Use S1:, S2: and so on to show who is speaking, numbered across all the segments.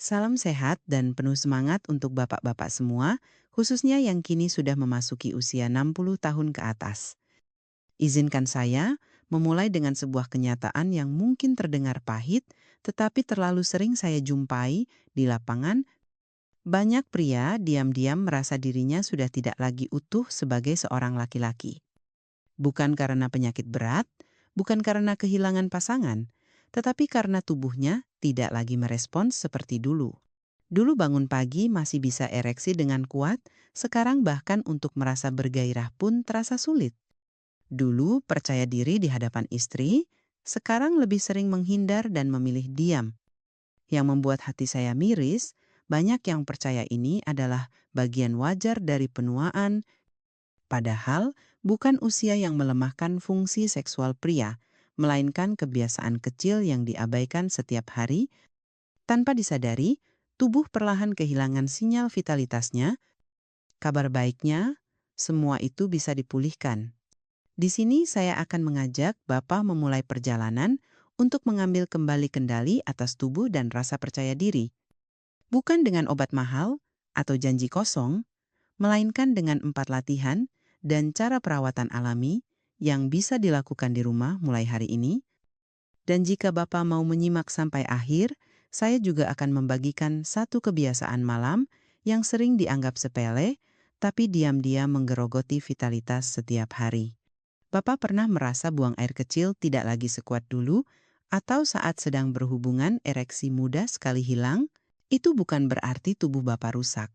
S1: Salam sehat dan penuh semangat untuk bapak-bapak semua, khususnya yang kini sudah memasuki usia 60 tahun ke atas. Izinkan saya memulai dengan sebuah kenyataan yang mungkin terdengar pahit, tetapi terlalu sering saya jumpai di lapangan. Banyak pria diam-diam merasa dirinya sudah tidak lagi utuh sebagai seorang laki-laki. Bukan karena penyakit berat, bukan karena kehilangan pasangan, tetapi karena tubuhnya tidak lagi merespons seperti dulu. Dulu bangun pagi masih bisa ereksi dengan kuat, sekarang bahkan untuk merasa bergairah pun terasa sulit. Dulu percaya diri di hadapan istri, sekarang lebih sering menghindar dan memilih diam. Yang membuat hati saya miris, banyak yang percaya ini adalah bagian wajar dari penuaan, padahal bukan usia yang melemahkan fungsi seksual pria, melainkan kebiasaan kecil yang diabaikan setiap hari. Tanpa disadari, tubuh perlahan kehilangan sinyal vitalitasnya. Kabar baiknya, semua itu bisa dipulihkan. Di sini saya akan mengajak Bapak memulai perjalanan untuk mengambil kembali kendali atas tubuh dan rasa percaya diri. Bukan dengan obat mahal atau janji kosong, melainkan dengan 4 latihan dan cara perawatan alami yang bisa dilakukan di rumah mulai hari ini. Dan jika Bapak mau menyimak sampai akhir, saya juga akan membagikan satu kebiasaan malam yang sering dianggap sepele, tapi diam-diam menggerogoti vitalitas setiap hari. Bapak pernah merasa buang air kecil tidak lagi sekuat dulu, atau saat sedang berhubungan ereksi mudah sekali hilang? Itu bukan berarti tubuh Bapak rusak,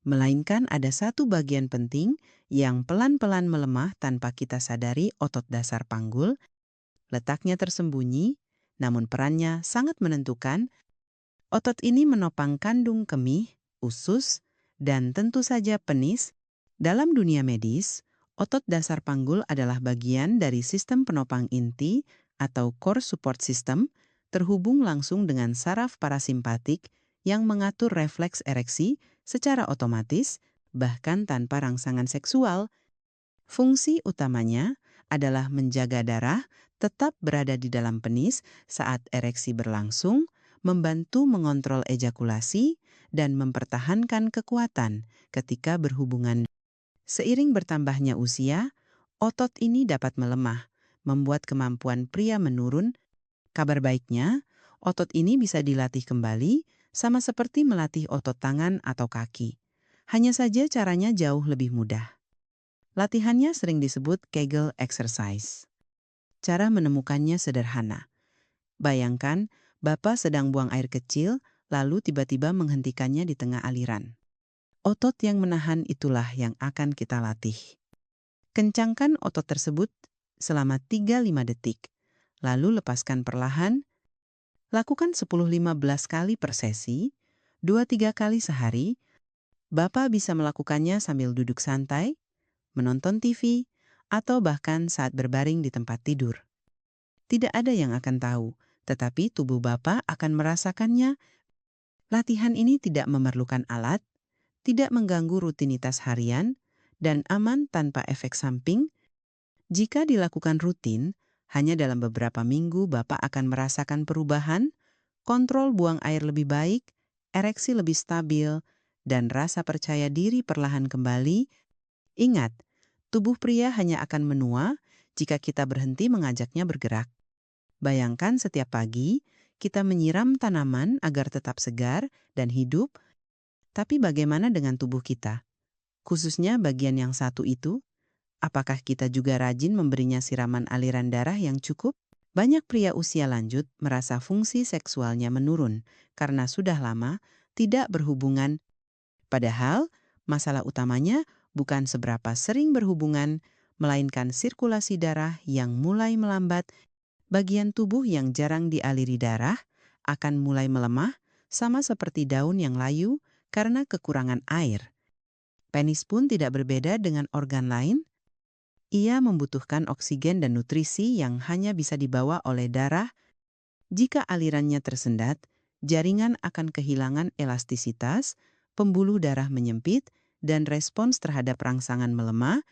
S1: melainkan ada satu bagian penting yang pelan-pelan melemah tanpa kita sadari. Otot dasar panggul letaknya tersembunyi, namun perannya sangat menentukan. Otot ini menopang kandung kemih, usus, dan tentu saja penis. Dalam dunia medis, otot dasar panggul adalah bagian dari sistem penopang inti atau core support system, terhubung langsung dengan saraf parasimpatik yang mengatur refleks ereksi secara otomatis, bahkan tanpa rangsangan seksual. Fungsi utamanya adalah menjaga darah tetap berada di dalam penis saat ereksi berlangsung, membantu mengontrol ejakulasi, dan mempertahankan kekuatan ketika berhubungan. Seiring bertambahnya usia, otot ini dapat melemah, membuat kemampuan pria menurun. Kabar baiknya, otot ini bisa dilatih kembali, sama seperti melatih otot tangan atau kaki. Hanya saja caranya jauh lebih mudah. Latihannya sering disebut Kegel exercise. Cara menemukannya sederhana. Bayangkan, Bapak sedang buang air kecil, lalu tiba-tiba menghentikannya di tengah aliran. Otot yang menahan itulah yang akan kita latih. Kencangkan otot tersebut selama 3-5 detik, lalu lepaskan perlahan. Lakukan 10-15 kali per sesi, 2-3 kali sehari. Bapak bisa melakukannya sambil duduk santai, menonton TV, atau bahkan saat berbaring di tempat tidur. Tidak ada yang akan tahu, tetapi tubuh Bapak akan merasakannya. Latihan ini tidak memerlukan alat, tidak mengganggu rutinitas harian, dan aman tanpa efek samping. Jika dilakukan rutin, hanya dalam beberapa minggu Bapak akan merasakan perubahan, kontrol buang air lebih baik, ereksi lebih stabil, dan rasa percaya diri perlahan kembali. Ingat, tubuh pria hanya akan menua jika kita berhenti mengajaknya bergerak. Bayangkan setiap pagi, kita menyiram tanaman agar tetap segar dan hidup, tapi bagaimana dengan tubuh kita? Khususnya bagian yang satu itu, apakah kita juga rajin memberinya siraman aliran darah yang cukup? Banyak pria usia lanjut merasa fungsi seksualnya menurun karena sudah lama tidak berhubungan. Padahal, masalah utamanya bukan seberapa sering berhubungan, melainkan sirkulasi darah yang mulai melambat. Bagian tubuh yang jarang dialiri darah akan mulai melemah, sama seperti daun yang layu karena kekurangan air. Penis pun tidak berbeda dengan organ lain. Ia membutuhkan oksigen dan nutrisi yang hanya bisa dibawa oleh darah. Jika alirannya tersendat, jaringan akan kehilangan elastisitas, pembuluh darah menyempit, dan respons terhadap rangsangan melemah.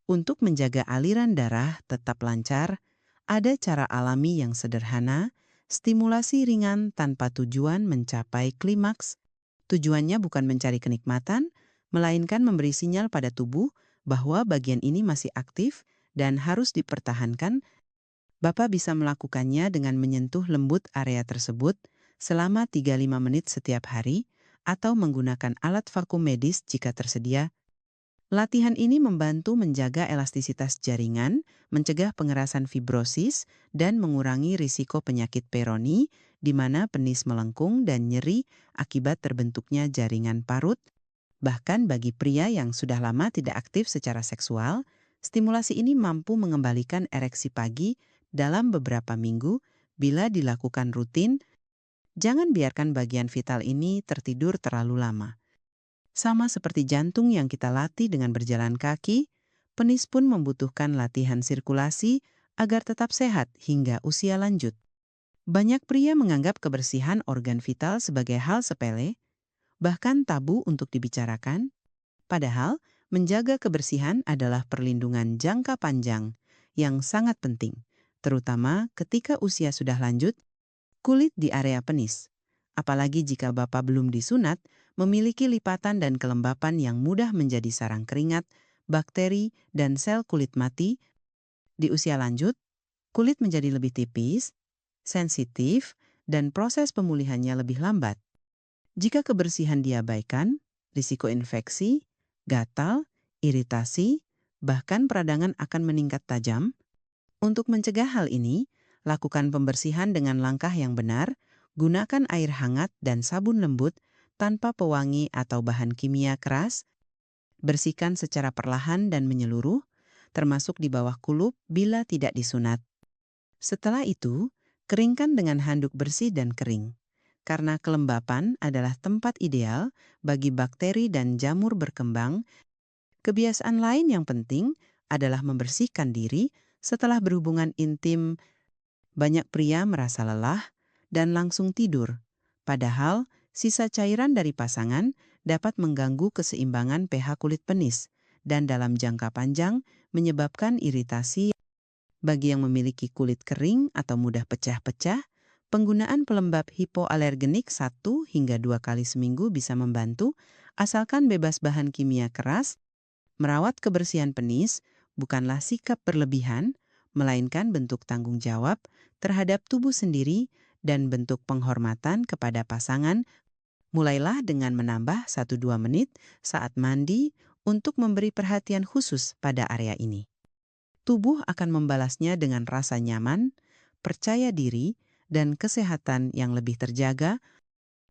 S1: Untuk menjaga aliran darah tetap lancar, ada cara alami yang sederhana, Stimulasi ringan tanpa tujuan mencapai klimaks. Tujuannya bukan mencari kenikmatan, melainkan memberi sinyal pada tubuh bahwa bagian ini masih aktif dan harus dipertahankan. Bapak bisa melakukannya dengan menyentuh lembut area tersebut selama 35 menit setiap hari atau menggunakan alat vakum medis jika tersedia. Latihan ini membantu menjaga elastisitas jaringan, mencegah pengerasan fibrosis, dan mengurangi risiko penyakit Peyronie, di mana penis melengkung dan nyeri akibat terbentuknya jaringan parut. Bahkan bagi pria yang sudah lama tidak aktif secara seksual, stimulasi ini mampu mengembalikan ereksi pagi dalam beberapa minggu bila dilakukan rutin. Jangan biarkan bagian vital ini tertidur terlalu lama. Sama seperti jantung yang kita latih dengan berjalan kaki, penis pun membutuhkan latihan sirkulasi agar tetap sehat hingga usia lanjut. Banyak pria menganggap kebersihan organ vital sebagai hal sepele, bahkan tabu untuk dibicarakan. Padahal, menjaga kebersihan adalah perlindungan jangka panjang yang sangat penting, terutama ketika usia sudah lanjut. Kulit di area penis, apalagi jika Bapak belum disunat, memiliki lipatan dan kelembapan yang mudah menjadi sarang keringat, bakteri, dan sel kulit mati. Di usia lanjut, kulit menjadi lebih tipis, sensitif, dan proses pemulihannya lebih lambat. Jika kebersihan diabaikan, risiko infeksi, gatal, iritasi, bahkan peradangan akan meningkat tajam. Untuk mencegah hal ini, lakukan pembersihan dengan langkah yang benar, gunakan air hangat dan sabun lembut tanpa pewangi atau bahan kimia keras, bersihkan secara perlahan dan menyeluruh, termasuk di bawah kulup bila tidak disunat. Setelah itu, keringkan dengan handuk bersih dan kering. Karena kelembapan adalah tempat ideal bagi bakteri dan jamur berkembang, kebiasaan lain yang penting adalah membersihkan diri setelah berhubungan intim. Banyak pria merasa lelah dan langsung tidur, padahal sisa cairan dari pasangan dapat mengganggu keseimbangan pH kulit penis dan dalam jangka panjang menyebabkan iritasi. Bagi yang memiliki kulit kering atau mudah pecah-pecah, penggunaan pelembab hipoalergenik 1 hingga 2 kali seminggu bisa membantu, asalkan bebas bahan kimia keras. Merawat kebersihan penis bukanlah sikap berlebihan, melainkan bentuk tanggung jawab terhadap tubuh sendiri dan bentuk penghormatan kepada pasangan. Mulailah dengan menambah 1-2 menit saat mandi untuk memberi perhatian khusus pada area ini. Tubuh akan membalasnya dengan rasa nyaman, percaya diri, dan kesehatan yang lebih terjaga.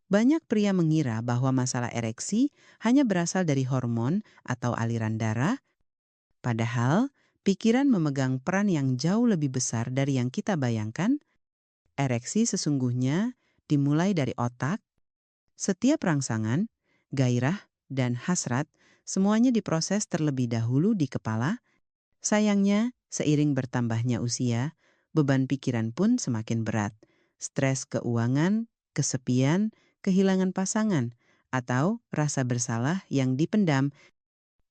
S1: Banyak pria mengira bahwa masalah ereksi hanya berasal dari hormon atau aliran darah, padahal pikiran memegang peran yang jauh lebih besar dari yang kita bayangkan. Ereksi sesungguhnya dimulai dari otak. Setiap rangsangan, gairah, dan hasrat semuanya diproses terlebih dahulu di kepala. Sayangnya, seiring bertambahnya usia, beban pikiran pun semakin berat. Stres keuangan, kesepian, kehilangan pasangan, atau rasa bersalah yang dipendam.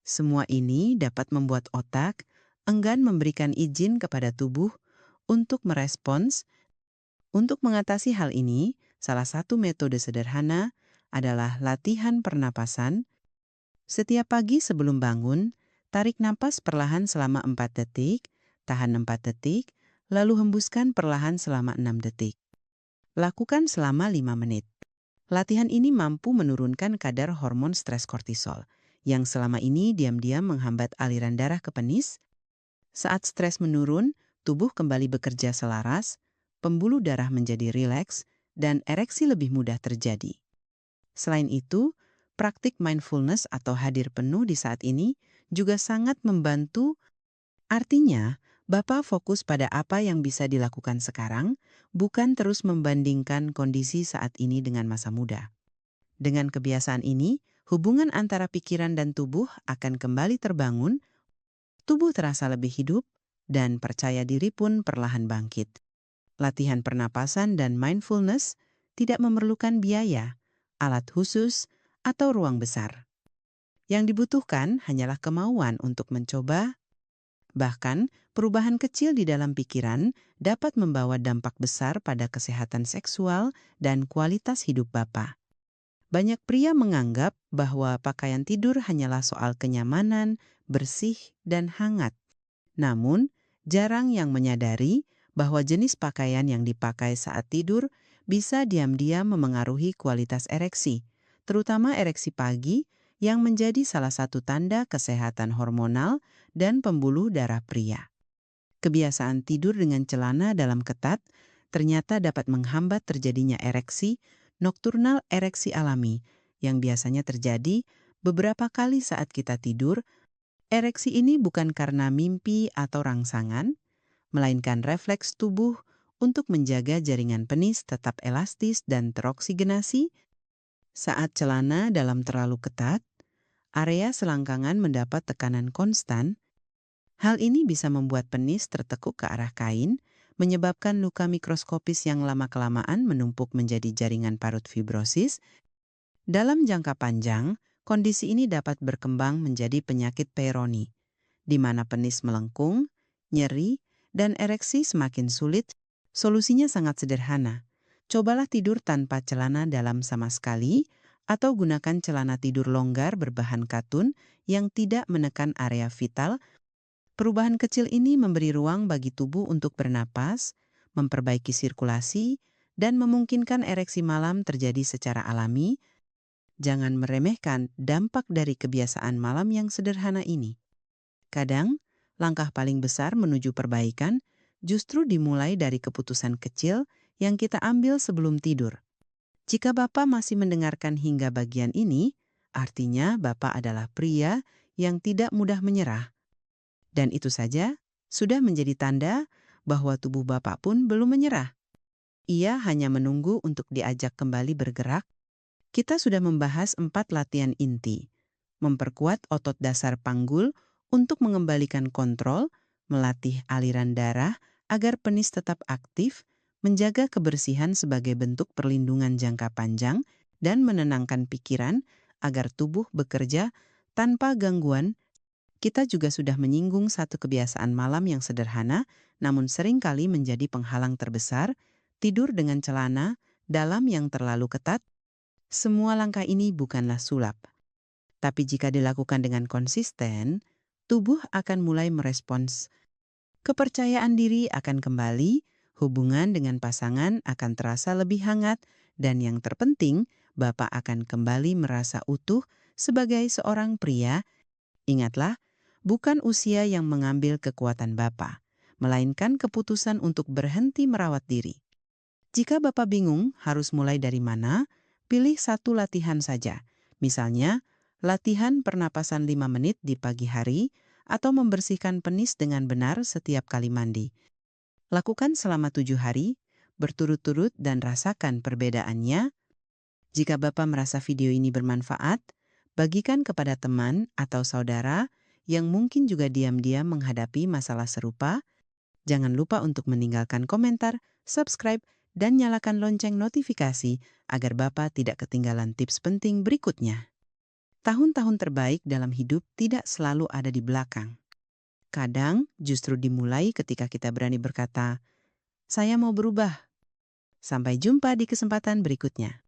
S1: Semua ini dapat membuat otak enggan memberikan izin kepada tubuh untuk merespons. Untuk mengatasi hal ini, salah satu metode sederhana adalah latihan pernapasan. Setiap pagi sebelum bangun, tarik napas perlahan selama 4 detik, tahan 4 detik, lalu hembuskan perlahan selama 6 detik. Lakukan selama 5 menit. Latihan ini mampu menurunkan kadar hormon stres kortisol, yang selama ini diam-diam menghambat aliran darah ke penis. Saat stres menurun, tubuh kembali bekerja selaras, pembuluh darah menjadi rileks, dan ereksi lebih mudah terjadi. Selain itu, praktik mindfulness atau hadir penuh di saat ini juga sangat membantu. Artinya, Bapak fokus pada apa yang bisa dilakukan sekarang, bukan terus membandingkan kondisi saat ini dengan masa muda. Dengan kebiasaan ini, hubungan antara pikiran dan tubuh akan kembali terbangun, tubuh terasa lebih hidup, dan percaya diri pun perlahan bangkit. Latihan pernapasan dan mindfulness tidak memerlukan biaya, alat khusus, atau ruang besar. Yang dibutuhkan hanyalah kemauan untuk mencoba. Bahkan, perubahan kecil di dalam pikiran dapat membawa dampak besar pada kesehatan seksual dan kualitas hidup Bapak. Banyak pria menganggap bahwa pakaian tidur hanyalah soal kenyamanan, bersih, dan hangat. Namun, jarang yang menyadari bahwa jenis pakaian yang dipakai saat tidur bisa diam-diam memengaruhi kualitas ereksi, terutama ereksi pagi yang menjadi salah satu tanda kesehatan hormonal dan pembuluh darah pria. Kebiasaan tidur dengan celana dalam ketat ternyata dapat menghambat terjadinya ereksi, nokturnal ereksi alami, yang biasanya terjadi beberapa kali saat kita tidur. Ereksi ini bukan karena mimpi atau rangsangan, melainkan refleks tubuh untuk menjaga jaringan penis tetap elastis dan teroksigenasi. Saat celana dalam terlalu ketat, area selangkangan mendapat tekanan konstan. Hal ini bisa membuat penis tertekuk ke arah kain, menyebabkan luka mikroskopis yang lama-kelamaan menumpuk menjadi jaringan parut fibrosis. Dalam jangka panjang, kondisi ini dapat berkembang menjadi penyakit Peyronie, di mana penis melengkung, nyeri, dan ereksi semakin sulit. Solusinya sangat sederhana. Cobalah tidur tanpa celana dalam sama sekali, atau gunakan celana tidur longgar berbahan katun yang tidak menekan area vital. Perubahan kecil ini memberi ruang bagi tubuh untuk bernapas, memperbaiki sirkulasi, dan memungkinkan ereksi malam terjadi secara alami. Jangan meremehkan dampak dari kebiasaan malam yang sederhana ini. Kadang, langkah paling besar menuju perbaikan justru dimulai dari keputusan kecil yang kita ambil sebelum tidur. Jika Bapak masih mendengarkan hingga bagian ini, artinya Bapak adalah pria yang tidak mudah menyerah. Dan itu saja sudah menjadi tanda bahwa tubuh Bapak pun belum menyerah. Ia hanya menunggu untuk diajak kembali bergerak. Kita sudah membahas 4 latihan inti. Memperkuat otot dasar panggul untuk mengembalikan kontrol, melatih aliran darah agar penis tetap aktif, menjaga kebersihan sebagai bentuk perlindungan jangka panjang, dan menenangkan pikiran agar tubuh bekerja tanpa gangguan. Kita juga sudah menyinggung satu kebiasaan malam yang sederhana, namun seringkali menjadi penghalang terbesar, tidur dengan celana dalam yang terlalu ketat. Semua langkah ini bukanlah sulap. Tapi jika dilakukan dengan konsisten, tubuh akan mulai merespons. Kepercayaan diri akan kembali, hubungan dengan pasangan akan terasa lebih hangat, dan yang terpenting, Bapak akan kembali merasa utuh sebagai seorang pria. Ingatlah, bukan usia yang mengambil kekuatan Bapak, melainkan keputusan untuk berhenti merawat diri. Jika Bapak bingung harus mulai dari mana, pilih satu latihan saja. Misalnya, latihan pernapasan 5 menit di pagi hari atau membersihkan penis dengan benar setiap kali mandi. Lakukan selama 7 hari, berturut-turut dan rasakan perbedaannya. Jika Bapak merasa video ini bermanfaat, bagikan kepada teman atau saudara yang mungkin juga diam-diam menghadapi masalah serupa. Jangan lupa untuk meninggalkan komentar, subscribe, dan nyalakan lonceng notifikasi agar Bapak tidak ketinggalan tips penting berikutnya. Tahun-tahun terbaik dalam hidup tidak selalu ada di belakang. Kadang justru dimulai ketika kita berani berkata, "Saya mau berubah." Sampai jumpa di kesempatan berikutnya.